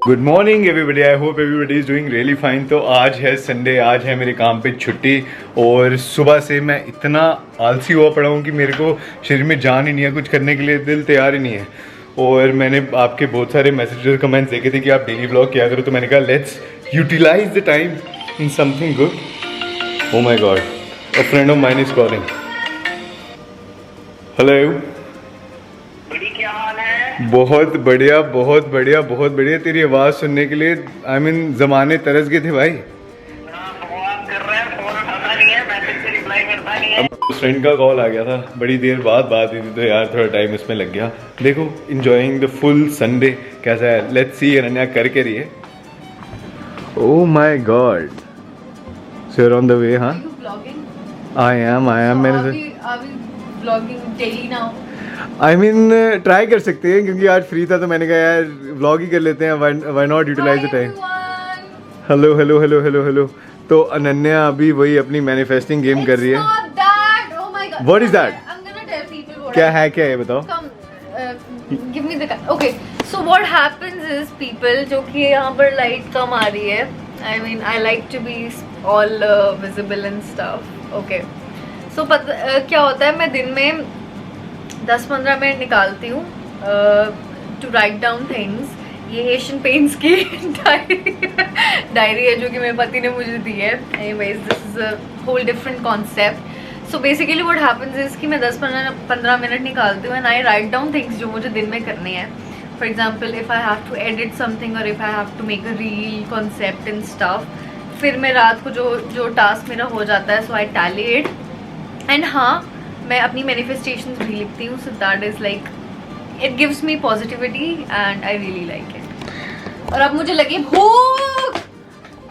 Good morning everybody, I hope everybody is doing really fine. तो आज है Sunday, आज है मेरे काम पे छुट्टी और सुबह से मैं इतना आलसी हुआ पड़ा हूँ कि मेरे को शरीर में जान ही नहीं है, कुछ करने के लिए दिल तैयार ही नहीं है। और मैंने आपके बहुत सारे मैसेजेस कमेंट्स देखे थे कि आप डेली ब्लॉग किया करो, तो मैंने कहा let's utilise the time in something good. Oh my god, a friend of mine is calling. Hello, बहुत बढ़िया बहुत बढ़िया बहुत बढ़िया। तेरी आवाज़ सुनने के लिए आई मीन ज़माने तरस गए थे भाई। अब फ्रेंड का कॉल आ गया था, बड़ी देर बाद बात हुई थी, तो यार थोड़ा टाइम इसमें लग गया। देखो, इंजॉइंग द फुल संडे कैसा है, लेट्स सी। अनन्या करके रही है। Oh my god, so you are on the way? हाँ, आई एम मैंने आई मीन ट्राई कर सकते हैं, क्योंकि आज फ्री था तो मैंने कहा यार व्लॉग ही कर लेते हैं, why not utilise the time. Hello hello hello hello hello. तो अनन्या अभी वही अपनी मैनिफेस्टिंग गेम कर रही है। What is that? क्या है, क्या है बताओ। Give me the okay. So what happens is people जो कि यहाँ पर लाइट कम आ रही है, I mean I like to be all visible and stuff. Okay. So क्या होता है, मैं दिन में 10-15 मिनट निकालती हूँ टू राइट डाउन थिंग्स। ये एशियन पेंट्स की डायरी है जो कि मेरे पति ने मुझे दी है। Anyways, this is a whole different concept. So basically what happens is कि मैं 10-15 मिनट निकालती हूँ and I write down things जो मुझे दिन में करने हैं। For example, if I have to edit something और if I have to make a reel concept and stuff, फिर मैं रात को जो टास्क मेरा हो जाता है, सो आई टैली इट। एंड हाँ, मैं अपनी मैनिफेस्टेशंस भी लिखती हूँ, so that is like it gives me positivity and I really like it. और अब मुझे लगी भूख।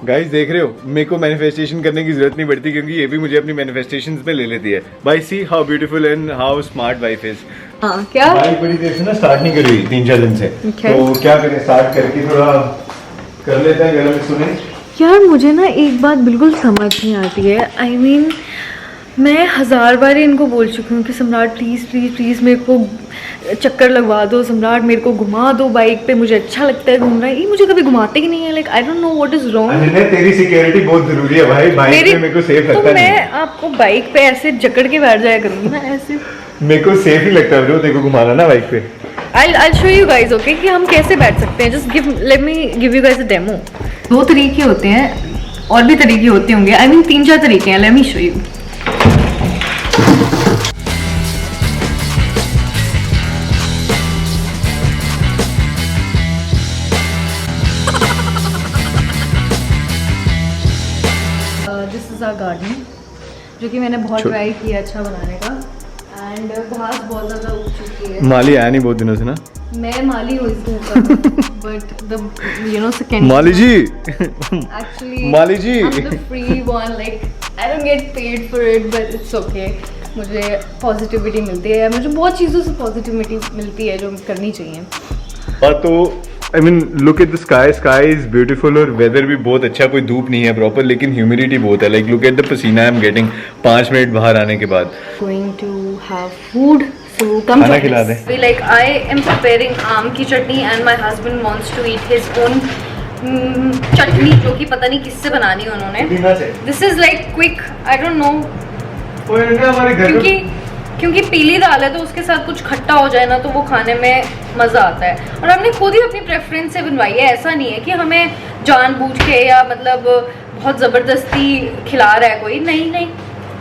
गाइस देख रहे हो, मेरे को मैनिफेस्टेशन करने की जरूरत नहीं पड़ती, क्योंकि ये भी मुझे अपनी मैनिफेस्टेशंस में ले लेती है। भाई see how beautiful and how smart wife is. हाँ, क्या भाई बड़ी देर से ना स्टार्ट नहीं करी 3-4 दिन से। तो क्या करें, स्टार्ट करके थोड़ा कर लेते हैं। गलत सुने यार, मुझे ना एक बात बिल्कुल समझ नहीं आती है। आई मीन मैं 1000 बार इनको बोल चुकी हूँ कि सम्राट प्लीज़ प्लीज़ प्लीज़ मेरे को चक्कर लगवा दो, सम्राट मेरे को घुमा दो बाइक पे, मुझे अच्छा लगता है घूमना। ये मुझे कभी घुमाते ही नहीं है। Like I don't know what is wrong. तेरी सिक्योरिटी बहुत जरूरी है भाई, बाइक पे मेरे को सेफ लगता है। तो मैं आपको बाइक पे ऐसे जकड़ के बैठ जाया करूँगी ना, ऐसे मेरे को सेफ ही लगता है। देखो घुमाना ना बाइक पे। I'll show you guys, okay, कि हम कैसे बैठ सकते हैं। Just let me give you guys a demo. 2 तरीके होते हैं, और भी तरीके होते होंगे। I mean 3-4 तरीके हैं। Let me show you. This is our garden, जो कि मैंने बहुत ट्राई किया अच्छा बनाने का, एंड घास बहुत ज़्यादा उग चुकी है। माली आया नहीं बहुत दिनों से ना। मैं माली हूँ इस घर का, but the you know second माली जी एक्चुअली माली जी I'm the free one, like I don't get paid for it, but it's okay. मुझे पॉजिटिविटी मिलती है, मुझे बहुत चीज़ों से पॉजिटिविटी मिलती है जो करनी चाहिए। और तो I mean look at the sky, sky is beautiful और वेदर भी बहुत अच्छा, कोई धूप नहीं है प्रॉपर, लेकिन ह्यूमिडिटी बहुत है। लाइक लुक एट द पसीना आई एम गेटिंग 5 मिनट बाहर आने के बाद। Going to have food, so कम खाना खिला दे। लाइक आई एम प्रिपेयरिंग आम की chutney and my husband wants to eat his own chutney, जो कि पता नहीं किससे बनानी है उन्होंने। This is like quick, I don't know, क्योंकि पीली दाल है तो उसके साथ कुछ खट्टा हो जाए ना तो वो खाने में मज़ा आता है। और हमने खुद ही अपनी प्रेफरेंस से बनवाई है, ऐसा नहीं है कि हमें जानबूझ के या मतलब बहुत ज़बरदस्ती खिला रहा है कोई। नहीं,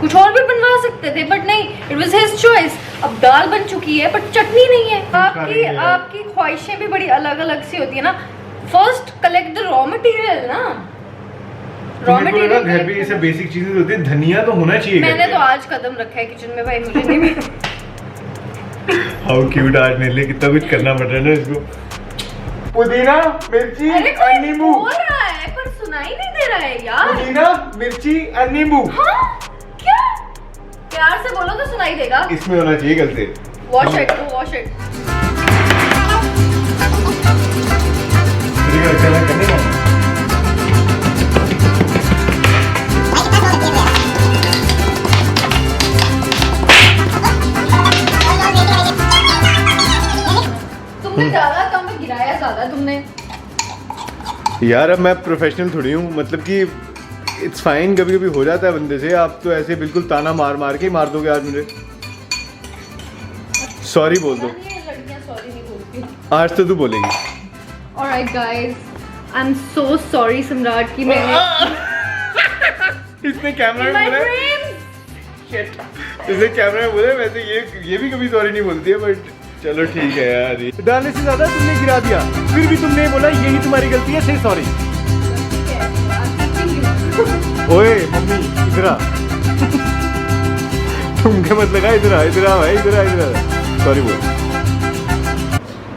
कुछ और भी बनवा सकते थे, बट नहीं, इट वाज हिज चॉइस। अब दाल बन चुकी है बट चटनी नहीं है। आपकी ख्वाहिशें भी बड़ी अलग अलग सी होती है ना। First collect the raw material ना, रॉ मटेरियल घर पे ये सब बेसिक चीजें होती है, धनिया तो होना चाहिए। मैंने तो आज कदम रखा है किचन में भाई, मुझे नहीं मिला। हाउ क्यूट, आज मेरे लिए कितना कुछ करना पड़ रहा है ना इसको। पुदीना, मिर्ची, नींबू बोल रहा है पर सुनाई नहीं दे रहा है यार। पुदीना, मिर्ची और नींबू। हाँ, क्या प्यार से बोलो तो सुनाई देगा। इसमें होना चाहिए कल से। Wash it, wash it. करने का तुमने ज्यादा कम गिराया, ज्यादा तुमने यार अब मैं प्रोफेशनल थोड़ी हूँ, मतलब कि इट्स फाइन, कभी कभी हो जाता है बंदे से। आप तो ऐसे बिल्कुल ताना मार मार के मार दोगे आज मुझे। सॉरी बोल दो। लड़कियां सॉरी नहीं बोलती। आज तो तू बोलेगी। Alright guys, I'm so sorry सम्राट की मैंने इसने कैमरा में My बोला है। dreams! Shit. इसने कैमरा में बोला है, वैसे ये भी कभी सॉरी नहीं बोलती है, बट चलो ठीक है यार। डालने से ज्यादा तुमने गिरा दिया, फिर भी तुमने बोला यही तुम्हारी गलती है, से सॉरी। ओए मम्मी इधर आ। तुमके मत लगा, इधर आ, इधर आ भाई, इधर आ, इधर आ। सॉरी बोल।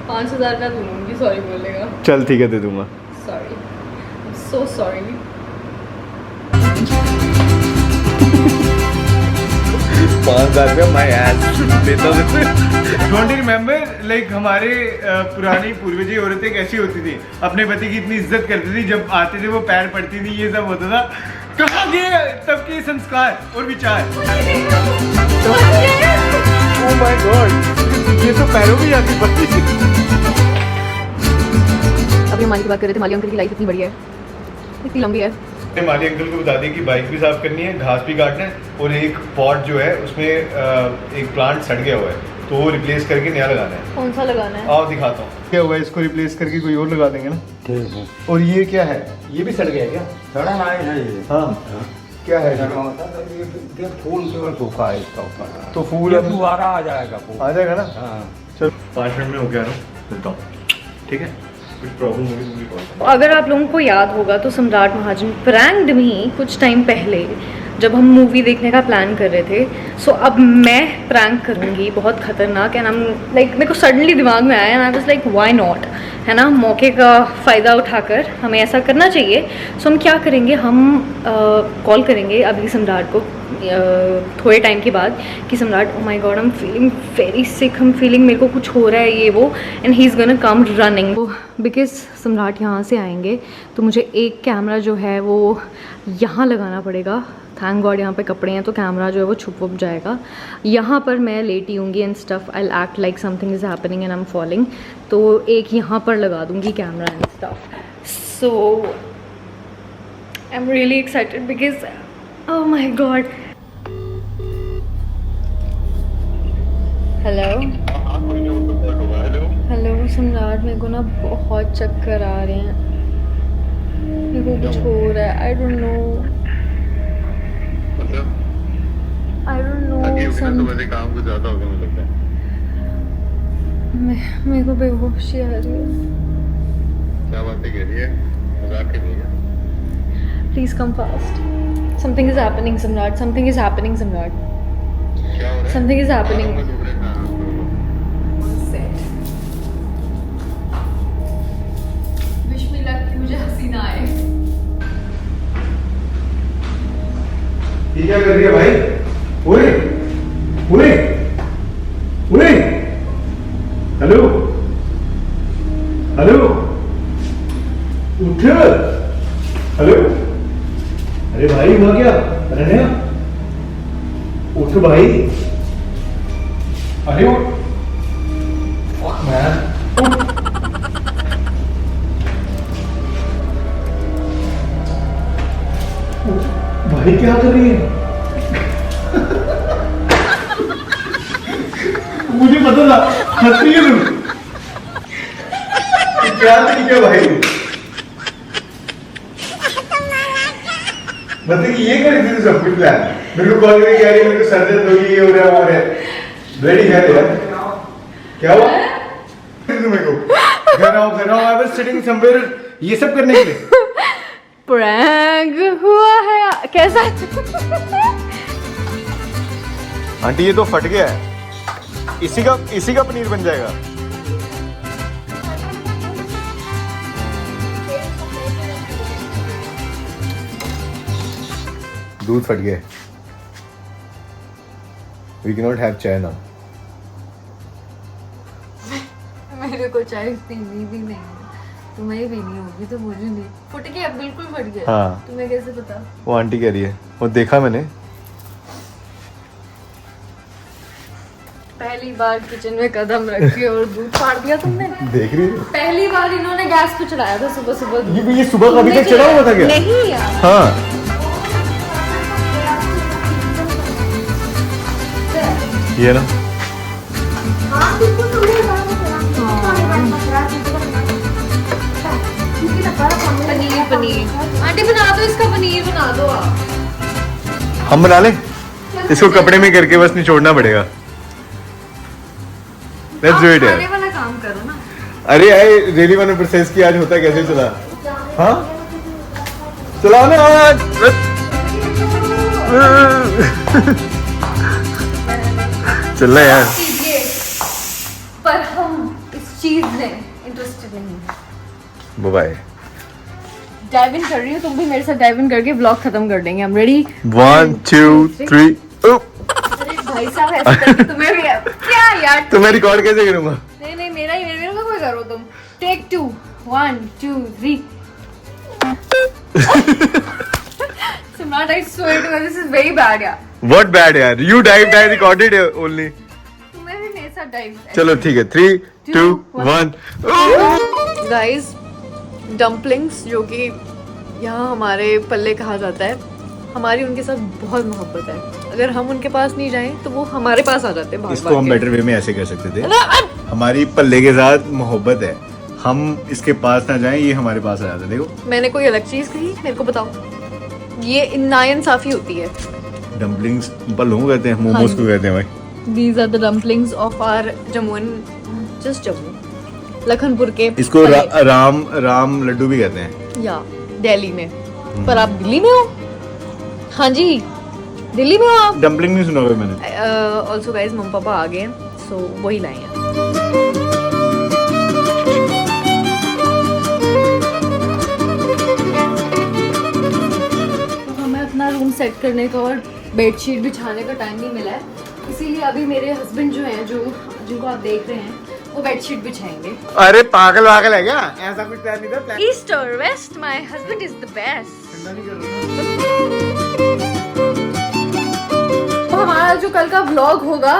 5,000 का दूंगी सॉरी बोलेगा। चल ठीक है, दे दूंगा। Sorry. I'm so sorry. 5,000 रुपया माय एस देता हूँ। डोंट यू रिमेंबर, लाइक हमारे पुरानी पूर्वजी औरतें कैसी होती थी, अपने पति की इतनी इज्जत करती थी, जब आते थे वो पैर पड़ती थी, ये सब होता था। कहाँ गए तब के संस्कार और विचार? ओह माय गॉड, ये तो पैरों में जाती पड़ती थी। अभी माली की बात कर रहे थे, माली अंकल की लाइफ इतनी बढ़िया है, इतनी लंबी है। माली अंकल को बता दें कि बाइक भी साफ करनी है, घास भी काटना है, और एक पॉट जो है उसमें एक प्लांट सड़ गया हुआ है, तो वो रिप्लेस करके नया लगाना है। कौन सा लगाना है? आओ दिखाता हूँ क्या हुआ है। इसको रिप्लेस करके कोई और लगा देंगे ना। ठीक है। और ये क्या है, ये भी सड़ गया है क्या? सड़ा नहीं है ये। हाँ क्या है सड़ा होता है तो ये फूल केवल सूखा है इसका ऊपर। तो फूल ये अब दोबारा आ जाएगा फूल। आ जाएगा ना। हाँ। चल 5 मिनट में हो गया ना, मिलता हूँ। ठीक है, कुछ प्रॉब्लम होगी तो मुझे कॉल करना। अगर आप लोगों को याद होगा तो सम्राट महाजन प्रैंक्ड मी कुछ टाइम पहले, जब हम मूवी देखने का प्लान कर रहे थे। सो अब मैं प्रैंक करूँगी, बहुत खतरनाक। एंड हम लाइक, मेरे को सडनली दिमाग में आया and I was like why not, है ना, मौके का फ़ायदा उठाकर हमें ऐसा करना चाहिए। सो हम क्या करेंगे, हम कॉल करेंगे अभी सम्राट को थोड़े टाइम के बाद कि सम्राट, oh my God, I am feeling very sick, हम फीलिंग, मेरे को कुछ हो रहा है ये वो, and he is gonna come running. Because सम्राट यहाँ से आएंगे तो मुझे एक कैमरा जो है वो यहाँ लगाना पड़ेगा। थैंक गॉड यहाँ पे कपड़े हैं तो कैमरा जो है वो छुप वुप जाएगा। यहाँ पर मैं लेटी होंगी and stuff, I act like something is happening and I am falling, तो एक यहाँ पर लगा दूँगी camera and stuff. So I am really excited because oh my God. Hello hello सम्राट, मेरे को ना बहुत चक्कर आ रहे हैं, मेरे को कुछ हो रहा है, आई डोंट नो काम कुछ ज्यादा हो गया मुझे लगता है। मेरे को बेहोशी आ रही है। क्या बातें कह रही है, मजाक कर रही है? Please come fast, something is happening सम्राट, समथिंग इज हैपनिंग सम्राट, क्या हो रहा है? Something is happening. Wish me luck कि मुझे हंसी ना आए। ये क्या कर रही है भाई? ओए ओए ओए, हेलो हेलो, उठ, हेलो, अरे भाई हुआ क्या? अरे उठ भाई, अरे उठ, fuck man, उठ। भाई क्या कर रही है? मुझे पता था हंस रही है तू। क्या तरीका भाई, मतलब कि ये कर रही थी तू सब कुछ प्लान? मेरे को कॉल करके कह रही है मेरे को सर दर्द होगी, ये हो रहा है वो हो रहा है। ब्लडी है यार, क्या हुआ? तू मेरे को घर आओ आई वाज सिटिंग समवेयर, ये सब करने के लिए प्रैंक हुआ है कैसा? आंटी ये तो फट गया है, इसी का पनीर बन जाएगा। दूध फट गया, वी कैन नॉट हैव चाय नाउ। मेरे को चाय पीनी भी नहीं है, तुम्हें पीनी होगी तो मुझे नहीं। फट गया, बिल्कुल फट गया। हाँ। तुम्हें कैसे पता? वो आंटी कह रही है, वो देखा मैंने। पहली बार किचन में कदम रख के और दूध फाड़ दिया तुमने। देख रही है पहली बार इन्होंने गैस पे चढ़ाया था सुबह सुबह। ये सुबह कभी तक चढ़ा हुआ था क्या? नहीं यार। हाँ ये ना पनीर पनीर आंटी बना दो, इसका पनीर बना दो आप। हम बना लें इसको कपड़े में करके, बस निचोड़ना पड़ेगा। लेट्स डू इट यार। खाने वाला काम करो ना। अरे I really want to process कि आज होता कैसे चला। हाँ चलाओ ना आज। चल रहा है यार। कीजिए, पर हम इस चीज में इंटरेस्टेड नहीं। बाय। डाइव इन कर रही हूँ, तुम भी मेरे साथ डाइव इन करके ब्लॉग खत्म कर देंगे। हम रेडी? 1 2 3 अरे भाई साहब ऐसे करके तुम्हें भी क्या यार? तो मैं रिकॉर्ड कैसे करूंगा? नहीं नहीं मेरा ही मेरे को कोई करो तुम। Take 2 1 2 3। Simran, I swear to God, this is very bad यार। What bad यार? You dived, I recorded only. तुम्हें भी मेरे साथ डाइव। चलो ठीक है 3 2 1। गाइस डम्पलिंग्स जो कि यहाँ हमारे पल्ले कहा जाता है, हमारी उनके साथ बहुत मोहब्बत है। अगर हम उनके पास नहीं जाएं तो वो हमारे पास आ जाते हैं भाग इसको हम बेटर वे में ऐसे कह सकते थे, हमारी पल्ले के साथ मोहब्बत है, हम इसके पास ना जाएं, ये हमारे पास आ जाता है। देखो मैंने कोई अलग चीज कही? मेरे को बताओ। ये नाइंसाफी होती है। डम्पलिंग्स पल्लों को कहते हैं, मोमोज को कहते हैं भाई। These are the dumplings of our Jammu and just Jammu, Lakhanpur के। इसको राम लड्डू भी कहते हैं। या दिल्ली में। पर आप दिल्ली में हो? हाँ जी दिल्ली में हो आप? डम्पलिंग नहीं सुना हुआ मैंने। ऑल्सो गाइज मम्मी पापा आ गए, सो वही लाए हैं। तो हमें अपना रूम सेट करने का और बेडशीट बिछाने का टाइम नहीं मिला है, इसीलिए अभी मेरे हस्बैंड जो हैं, जिनको आप देख रहे हैं, वो बेडशीट बिछाएंगे। अरे पागल है क्या? ऐसा कुछ प्लान नहीं था। ईस्ट और west, my husband is the best. तो हमारा जो कल का व्लॉग होगा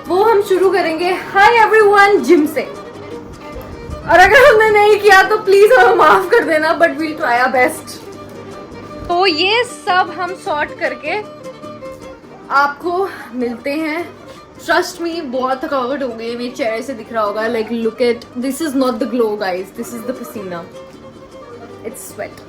वो हम शुरू करेंगे हाय एवरीवन जिम से, और अगर हमने नहीं किया तो प्लीज हमें माफ कर देना, but we'll try our best. तो ये सब हम सॉर्ट करके आपको मिलते हैं। ट्रस्ट मी बहुत थकावट हो गई है, मेरे चेहरे से दिख रहा होगा। Like look at, this is not the glow guys, this is the पसीना, इट्स स्वेट।